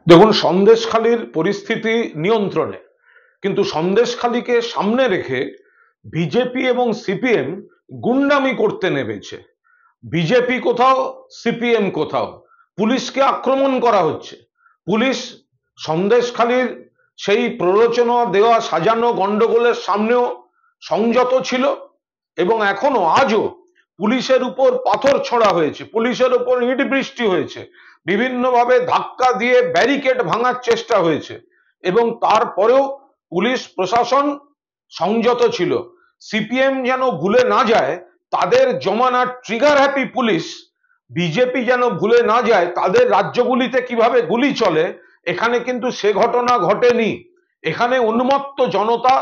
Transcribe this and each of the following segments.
দেখুন, সন্দেশখালীর পরিস্থিতি নিয়ন্ত্রণে, কিন্তু সন্দেশখালীকে সামনে রেখে বিজেপি এবং সিপিএম গুন্ডামি করতে নেমেছে। বিজেপি কোথাও, সিপিএম কোথাও। পুলিশকে আক্রমণ করা হচ্ছে। পুলিশ সন্দেশখালীর সেই প্ররোচনা দেওয়া সাজানো গন্ডগোলের সামনেও সংযত ছিল এবং এখনো আজও পুলিশের উপর পাথর ছোড়া হয়েছে, পুলিশের উপর ইট বৃষ্টি হয়েছে, বিভিন্নভাবে ধাক্কা দিয়ে ব্যারিকেড ভাঙার চেষ্টা হয়েছে এবং তারপরেও পুলিশ প্রশাসন সংযত ছিল। সিপিএম যেন ভুলে না যায় তাদের জমানার ট্রিগার হ্যাপি পুলিশ, বিজেপি যেন ভুলে না যায় তাদের রাজ্যগুলিতে কিভাবে গুলি চলে। এখানে কিন্তু সে ঘটনা ঘটেনি। এখানে উন্মত্ত জনতা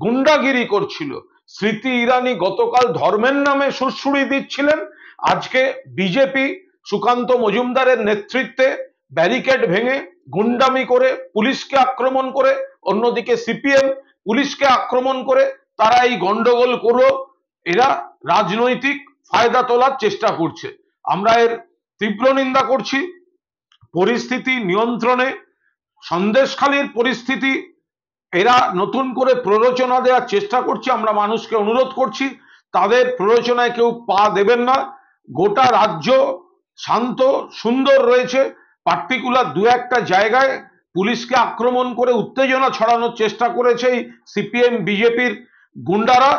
গুন্ডাগিরি করছিল। স্মৃতি ইরানি গতকাল ধর্মের নামে সুড়সুড়ি দিচ্ছিলেন, আজকে বিজেপি সুকান্ত মজুমদারের নেতৃত্বে ব্যারিকেড ভেঙে গুন্ডামি করে পুলিশকে আক্রমণ করে, অন্যদিকে সিপিএম পুলিশকে আক্রমণ করে তারা এই গন্ডগোল করলো। এরা রাজনৈতিক ফায়দা তোলার চেষ্টা করছে। আমরা এর তীব্র নিন্দা করছি। পরিস্থিতি নিয়ন্ত্রণে, সন্দেশখালীর পরিস্থিতি এরা নতুন করে প্ররোচনা দেওয়ার চেষ্টা করছে। আমরা মানুষকে অনুরোধ করছি তাদের প্ররোচনায় কেউ পা দেবেন না। গোটা রাজ্য শান্ত সুন্দর রয়েছে। পার্টিকুলার দু একটা জায়গায় পুলিশকে আক্রমণ করে উত্তেজনা ছড়ানোর চেষ্টা করেছে এই সিপিএম বিজেপির গুন্ডারা।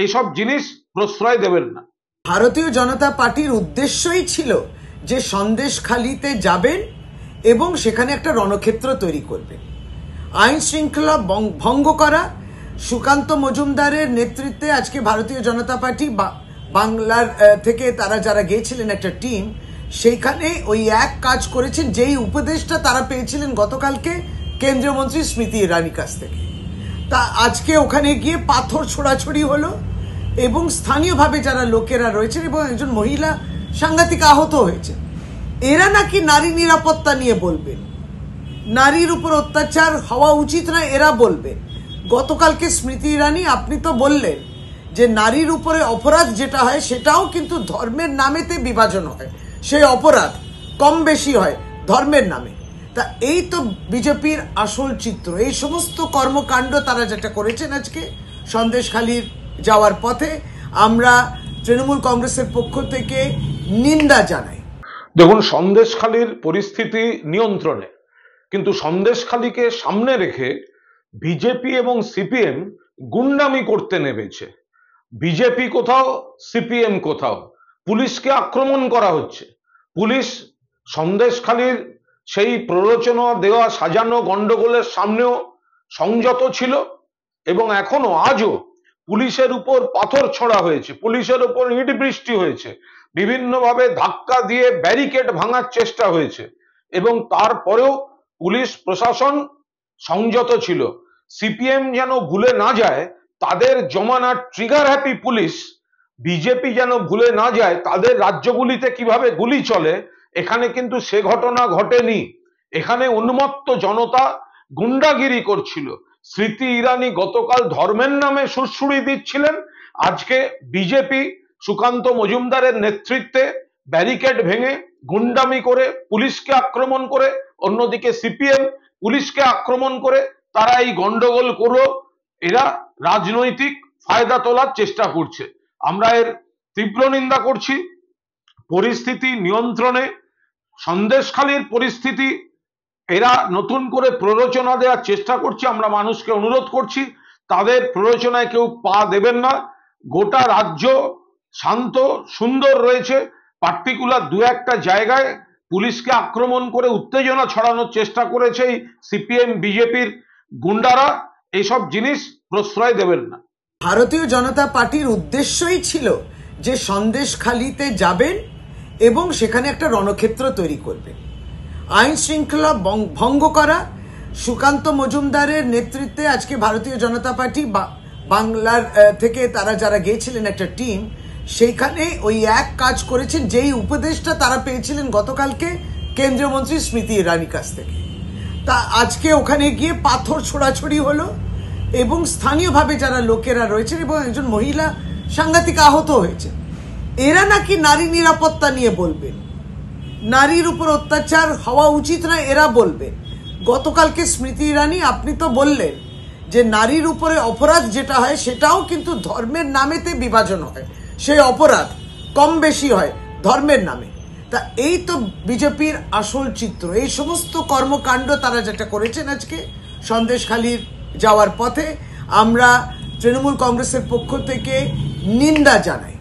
এইসব জিনিস প্রশ্রয় দেবেন না। ভারতীয় জনতা পার্টির উদ্দেশ্যই ছিল যে সন্দেশখালীতে যাবেন এবং সেখানে একটা রণক্ষেত্র তৈরি করবেন, আইন শৃঙ্খলা ভঙ্গ করা। সুকান্ত মজুমদারের নেতৃত্বে আজকে ভারতীয় জনতা পার্টি বাংলার থেকে তারা যারা গিয়েছিলেন একটা টিম, সেইখানে ওই এক কাজ করেছেন যেই উপদেশটা তারা পেয়েছিলেন গতকালকে কেন্দ্রীয় মন্ত্রী স্মৃতি ইরানির কাছ থেকে। তা আজকে ওখানে গিয়ে পাথর ছোড়াছড়ি হলো এবং স্থানীয়ভাবে যারা লোকেরা রয়েছেন এবং একজন মহিলা সাংঘাতিক আহত হয়েছে। এরা নাকি নারী নিরাপত্তা নিয়ে বলবেন, নারীর উপর অত্যাচার হওয়া উচিত না এরা বলবে। গতকালকে স্মৃতি ইরানি আপনি তো বললেন যে নারীর উপরে অপরাধ যেটা হয় সেটাও কিন্তু ধর্মের নামেতে বিভাজন হয়, সেই অপরাধ কম বেশি হয় ধর্মের নামে। তা এই তো বিজেপির আসল চিত্র। এই সমস্ত কর্মকাণ্ড তারা যেটা করেছেন আজকে সন্দেশখালীর যাওয়ার পথে, আমরা তৃণমূল কংগ্রেসের পক্ষ থেকে নিন্দা জানাই। দেখুন, সন্দেশখালীর পরিস্থিতি নিয়ন্ত্রণে, কিন্তু সন্দেশখালীকে সামনে রেখে বিজেপি এবং সিপিএম গুন্ডামি করতে নেমেছে। বিজেপি কোথাও, সিপিএম কোথাও। পুলিশকে আক্রমণ করা হচ্ছে। পুলিশ সন্দেশখালীর সেই প্ররোচনা দেওয়া সাজানো গন্ডগোলের সামনেও সংযত ছিল এবং এখনো আজও পুলিশের উপর পাথর ছোড়া হয়েছে, পুলিশের উপর ইট বৃষ্টি হয়েছে, বিভিন্নভাবে ধাক্কা দিয়ে ব্যারিকেড ভাঙার চেষ্টা হয়েছে এবং তারপরেও পুলিশ প্রশাসন সংযত ছিল। সিপিএম যেন ভুলে না যায় তাদের জমানার ট্রিগার হ্যাপি পুলিশ, বিজেপি যেন ভুলে না যায় তাদের রাজ্যগুলিতে কিভাবে গুলি চলে। এখানে কিন্তু সে ঘটনা ঘটেনি। এখানে উন্মত্ত জনতা গুন্ডাগিরি করছিল। স্মৃতি ইরানি গতকাল ধর্মের নামে সুড়সুড়ি দিচ্ছিলেন, আজকে বিজেপি সুকান্ত মজুমদারের নেতৃত্বে ব্যারিকেড ভেঙে গুন্ডামি করে পুলিশকে আক্রমণ করে, অন্যদিকে সিপিএম পুলিশকে আক্রমণ করে তারা এই গন্ডগোল করলো। এরা রাজনৈতিক ফায়দা তোলার চেষ্টা করছে। আমরা এর তীব্র নিন্দা করছি। পরিস্থিতি নিয়ন্ত্রণে, সন্দেশখালীর পরিস্থিতি এরা নতুন করে প্ররোচনা দেওয়ার চেষ্টা করছে। আমরা মানুষকে অনুরোধ করছি তাদের প্ররোচনায় কেউ পা দেবেন না। গোটা রাজ্য শান্ত সুন্দর রয়েছে। পার্টিকুলার দু একটা জায়গায় পুলিশকে আক্রমণ করে উত্তেজনা ছড়ানোর চেষ্টা করেছে এই সিপিএম বিজেপির গুন্ডারা। এইসব জিনিস প্রশ্রয় দেবেন না। ভারতীয় জনতা পার্টির উদ্দেশ্যই ছিল যে সন্দেশখালীতে যাবেন এবং সেখানে একটা রণক্ষেত্র তৈরি করবেন, আইন শৃঙ্খলা ভঙ্গ করা। সুকান্ত মজুমদারের নেতৃত্বে আজকে ভারতীয় জনতা পার্টি বাংলার থেকে তারা যারা গিয়েছিলেন একটা টিম, সেইখানে ওই এক কাজ করেছেন যেই উপদেশটা তারা পেয়েছিলেন গতকালকে কেন্দ্রীয় মন্ত্রী স্মৃতি ইরানির কাছ থেকে। তা আজকে ওখানে গিয়ে পাথর ছোড়াছড়ি হলো এবং স্থানীয়ভাবে যারা লোকেরা রয়েছেন এবং একজন মহিলা সাংঘাতিক আহত হয়েছে। এরা নাকি নারী নিরাপত্তা নিয়ে বলবেন, নারীর উপর অত্যাচার হওয়া উচিত না এরা বলবে। গতকালকে স্মৃতি ইরানি আপনি তো বললেন যে নারীর উপরে অপরাধ যেটা হয় সেটাও কিন্তু ধর্মের নামেতে বিভাজন হয়, সেই অপরাধ কম বেশি হয় ধর্মের নামে। তা এই তো বিজেপির আসল চিত্র। এই সমস্ত কর্মকাণ্ড তারা যেটা করেছেন আজকে সন্দেশখালির যাওয়ার পথে, আমরা তৃণমূল কংগ্রেসের পক্ষ থেকে নিন্দা জানাই।